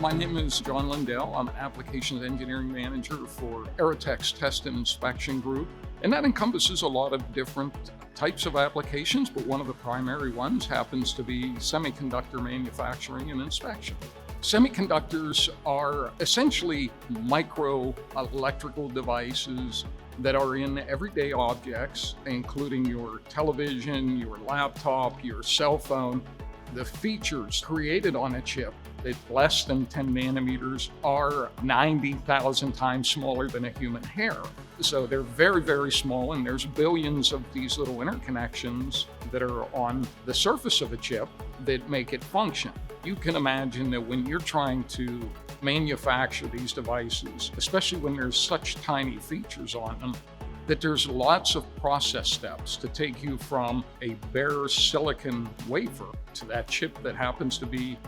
My name is John Lindell. I'm Applications Engineering Manager for Aerotech's Test and Inspection Group. And that encompasses a lot of different types of applications, but one of the primary ones happens to be semiconductor manufacturing and inspection. Semiconductors are essentially micro electrical devices that are in everyday objects, including your television, your laptop, your cell phone. The features created on a chip at less than 10 nanometers are 90,000 times smaller than a human hair. So they're very, very small, and there's billions of these little interconnections that are on the surface of a chip that make it function. You can imagine that when you're trying to manufacture these devices, especially when there's such tiny features on them, that there's lots of process steps to take you from a bare silicon wafer to that chip that happens to be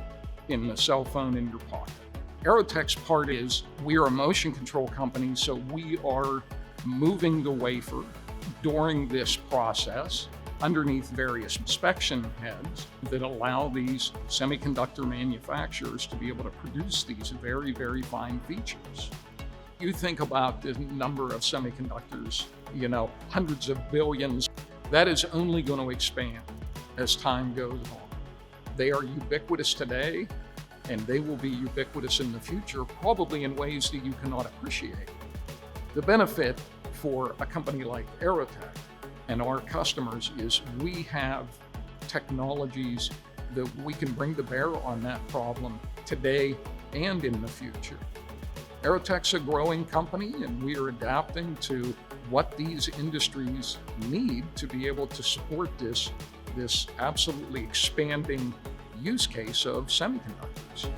in the cell phone in your pocket. Aerotech's part is we are a motion control company, so we are moving the wafer during this process underneath various inspection heads that allow these semiconductor manufacturers to be able to produce these very, very fine features. You think about the number of semiconductors, hundreds of billions. That is only going to expand as time goes on. They are ubiquitous today, and they will be ubiquitous in the future, probably in ways that you cannot appreciate. The benefit for a company like Aerotech and our customers is we have technologies that we can bring to bear on that problem today and in the future. Aerotech's a growing company, and we are adapting to what these industries need to be able to support this absolutely expanding use case of semiconductors.